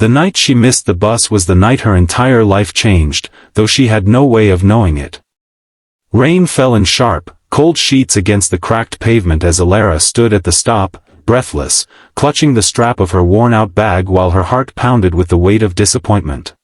The night she missed the bus was the night her entire life changed, though she had no way of knowing it. Rain fell in sharp, cold sheets against the cracked pavement as Alara stood at the stop, breathless, clutching the strap of her worn-out bag while her heart pounded with the weight of disappointment.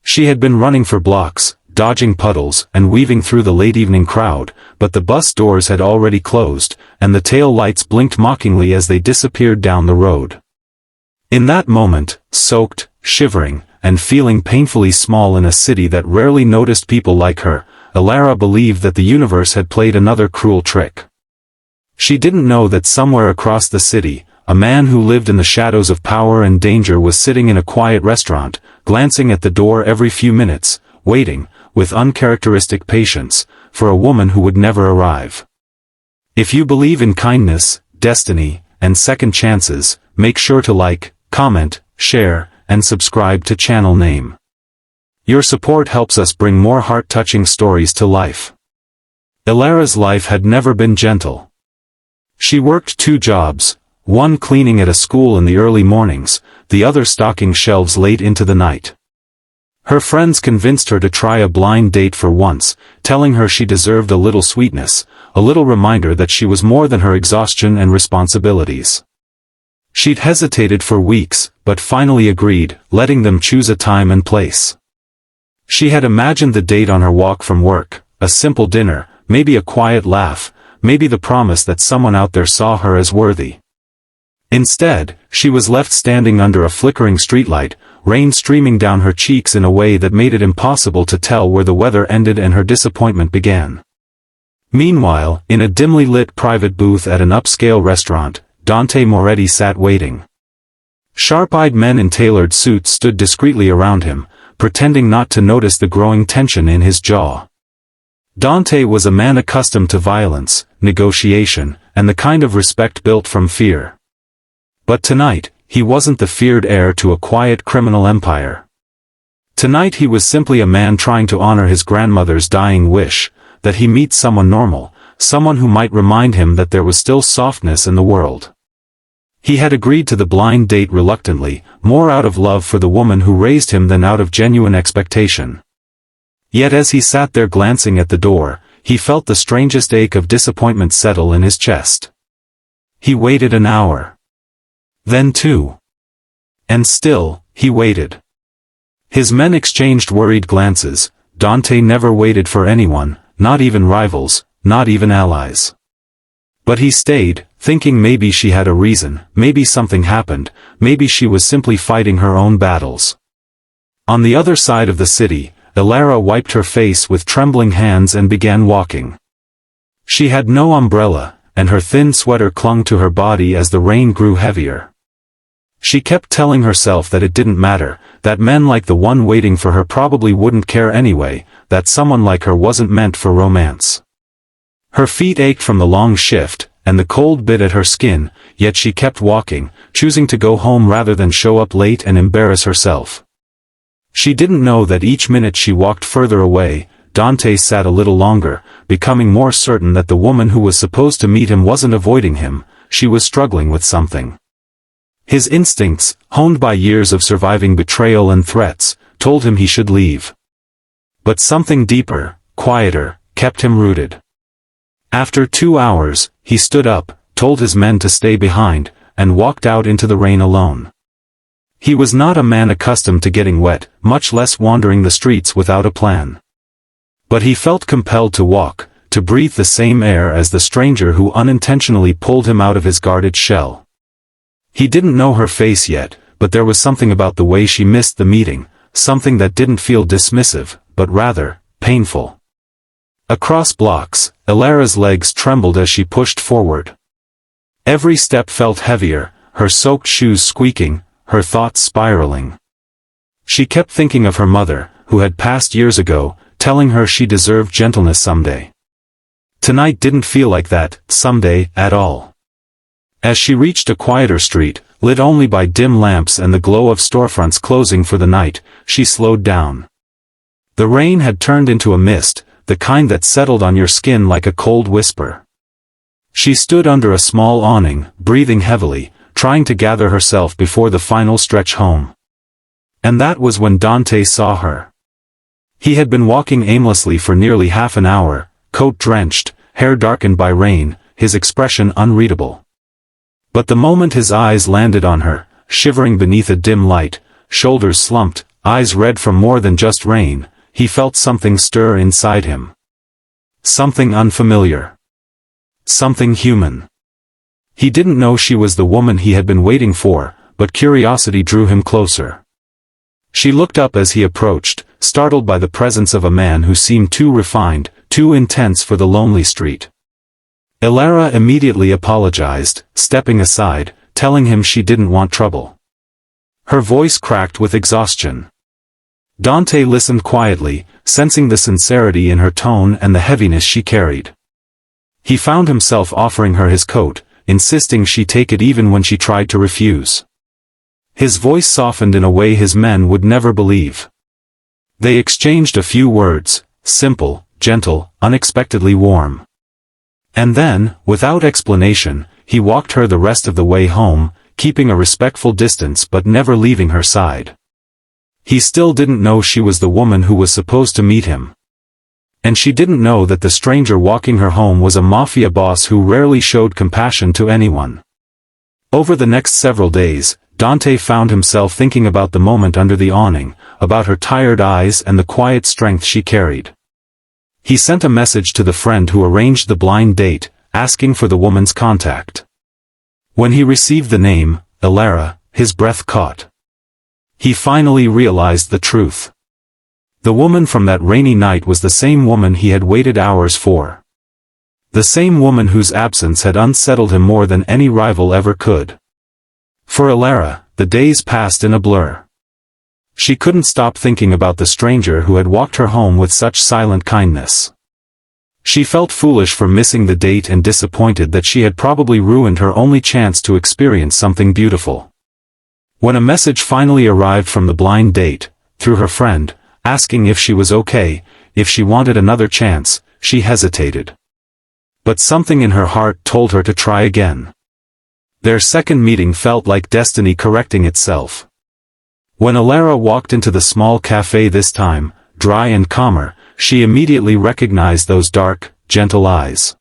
She had been running for blocks, dodging puddles and weaving through the late-evening crowd, but the bus doors had already closed, and the tail lights blinked mockingly as they disappeared down the road. In that moment, soaked, shivering, and feeling painfully small in a city that rarely noticed people like her, Alara believed that the universe had played another cruel trick. She didn't know that somewhere across the city, a man who lived in the shadows of power and danger was sitting in a quiet restaurant, glancing at the door every few minutes, waiting, with uncharacteristic patience, for a woman who would never arrive. If you believe in kindness, destiny, and second chances, make sure to like, comment, share, and subscribe to channel name. Your support helps us bring more heart-touching stories to life. Alara's life had never been gentle. She worked 2 jobs, one cleaning at a school in the early mornings, the other stocking shelves late into the night. Her friends convinced her to try a blind date for once, telling her she deserved a little sweetness, a little reminder that she was more than her exhaustion and responsibilities. She'd hesitated for weeks, but finally agreed, letting them choose a time and place. She had imagined the date on her walk from work, a simple dinner, maybe a quiet laugh, maybe the promise that someone out there saw her as worthy. Instead, she was left standing under a flickering streetlight, rain streaming down her cheeks in a way that made it impossible to tell where the weather ended and her disappointment began. Meanwhile, in a dimly lit private booth at an upscale restaurant, Dante Moretti sat waiting. Sharp-eyed men in tailored suits stood discreetly around him, pretending not to notice the growing tension in his jaw. Dante was a man accustomed to violence, negotiation, and the kind of respect built from fear. But tonight, he wasn't the feared heir to a quiet criminal empire. Tonight he was simply a man trying to honor his grandmother's dying wish, that he meet someone normal, someone who might remind him that there was still softness in the world. He had agreed to the blind date reluctantly, more out of love for the woman who raised him than out of genuine expectation. Yet as he sat there glancing at the door, he felt the strangest ache of disappointment settle in his chest. He waited an hour. Then 2. And still, he waited. His men exchanged worried glances. Dante never waited for anyone, not even rivals, not even allies. But he stayed, thinking maybe she had a reason, maybe something happened, maybe she was simply fighting her own battles. On the other side of the city, Alara wiped her face with trembling hands and began walking. She had no umbrella, and her thin sweater clung to her body as the rain grew heavier. She kept telling herself that it didn't matter, that men like the one waiting for her probably wouldn't care anyway, that someone like her wasn't meant for romance. Her feet ached from the long shift, and the cold bit at her skin, yet she kept walking, choosing to go home rather than show up late and embarrass herself. She didn't know that each minute she walked further away, Dante sat a little longer, becoming more certain that the woman who was supposed to meet him wasn't avoiding him, she was struggling with something. His instincts, honed by years of surviving betrayal and threats, told him he should leave. But something deeper, quieter, kept him rooted. After 2 hours, he stood up, told his men to stay behind, and walked out into the rain alone. He was not a man accustomed to getting wet, much less wandering the streets without a plan. But he felt compelled to walk, to breathe the same air as the stranger who unintentionally pulled him out of his guarded shell. He didn't know her face yet, but there was something about the way she missed the meeting, something that didn't feel dismissive, but rather, painful. Across blocks, Alara's legs trembled as she pushed forward. Every step felt heavier, her soaked shoes squeaking, her thoughts spiraling. She kept thinking of her mother, who had passed years ago, telling her she deserved gentleness someday. Tonight didn't feel like that, someday, at all. As she reached a quieter street, lit only by dim lamps and the glow of storefronts closing for the night, she slowed down. The rain had turned into a mist, the kind that settled on your skin like a cold whisper. She stood under a small awning, breathing heavily, trying to gather herself before the final stretch home. And that was when Dante saw her. He had been walking aimlessly for nearly half an hour, coat drenched, hair darkened by rain, his expression unreadable. But the moment his eyes landed on her, shivering beneath a dim light, shoulders slumped, eyes red from more than just rain, he felt something stir inside him. Something unfamiliar. Something human. He didn't know she was the woman he had been waiting for, but curiosity drew him closer. She looked up as he approached, startled by the presence of a man who seemed too refined, too intense for the lonely street. Elara immediately apologized, stepping aside, telling him she didn't want trouble. Her voice cracked with exhaustion. Dante listened quietly, sensing the sincerity in her tone and the heaviness she carried. He found himself offering her his coat, insisting she take it even when she tried to refuse. His voice softened in a way his men would never believe. They exchanged a few words, simple, gentle, unexpectedly warm. And then, without explanation, he walked her the rest of the way home, keeping a respectful distance but never leaving her side. He still didn't know she was the woman who was supposed to meet him. And she didn't know that the stranger walking her home was a mafia boss who rarely showed compassion to anyone. Over the next several days, Dante found himself thinking about the moment under the awning, about her tired eyes and the quiet strength she carried. He sent a message to the friend who arranged the blind date, asking for the woman's contact. When he received the name, Elara, his breath caught. He finally realized the truth. The woman from that rainy night was the same woman he had waited hours for. The same woman whose absence had unsettled him more than any rival ever could. For Elara, the days passed in a blur. She couldn't stop thinking about the stranger who had walked her home with such silent kindness. She felt foolish for missing the date and disappointed that she had probably ruined her only chance to experience something beautiful. When a message finally arrived from the blind date, through her friend, asking if she was okay, if she wanted another chance, she hesitated. But something in her heart told her to try again. Their second meeting felt like destiny correcting itself. When Elara walked into the small cafe this time, dry and calmer, she immediately recognized those dark, gentle eyes.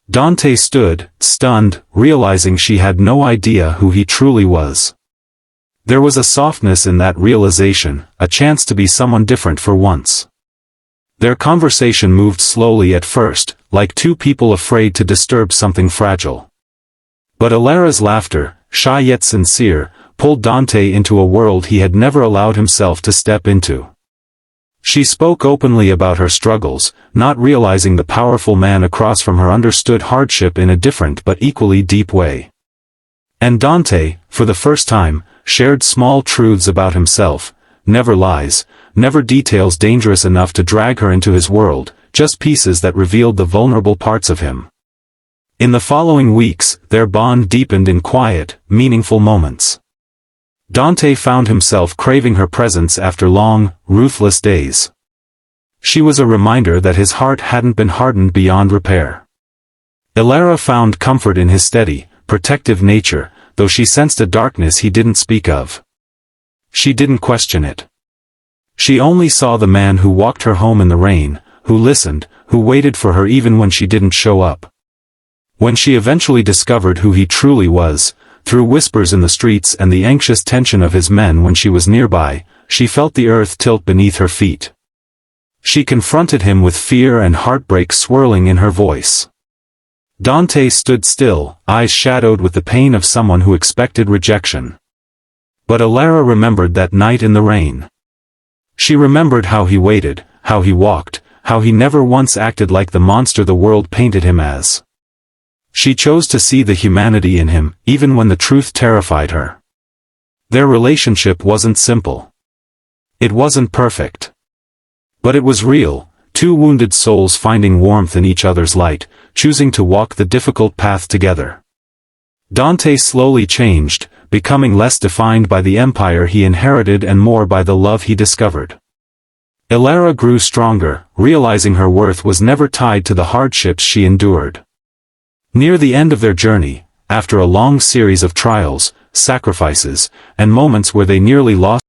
Dante stood, stunned, realizing she had no idea who he truly was. There was a softness in that realization, a chance to be someone different for once. Their conversation moved slowly at first, like two people afraid to disturb something fragile. But Elara's laughter, shy yet sincere, pulled Dante into a world he had never allowed himself to step into. She spoke openly about her struggles, not realizing the powerful man across from her understood hardship in a different but equally deep way. And Dante, for the first time, shared small truths about himself, never lies, never details dangerous enough to drag her into his world, just pieces that revealed the vulnerable parts of him. In the following weeks, their bond deepened in quiet, meaningful moments. Dante found himself craving her presence after long, ruthless days. She was a reminder that his heart hadn't been hardened beyond repair. Elara found comfort in his steady, protective nature, though she sensed a darkness he didn't speak of. She didn't question it. She only saw the man who walked her home in the rain, who listened, who waited for her even when she didn't show up. When she eventually discovered who he truly was, through whispers in the streets and the anxious tension of his men when she was nearby, she felt the earth tilt beneath her feet. She confronted him with fear and heartbreak swirling in her voice. Dante stood still, eyes shadowed with the pain of someone who expected rejection. But Elara remembered that night in the rain. She remembered how he waited, how he walked, how he never once acted like the monster the world painted him as. She chose to see the humanity in him, even when the truth terrified her. Their relationship wasn't simple. It wasn't perfect. But it was real, two wounded souls finding warmth in each other's light, choosing to walk the difficult path together. Dante slowly changed, becoming less defined by the empire he inherited and more by the love he discovered. Elara grew stronger, realizing her worth was never tied to the hardships she endured. Near the end of their journey, after a long series of trials, sacrifices, and moments where they nearly lost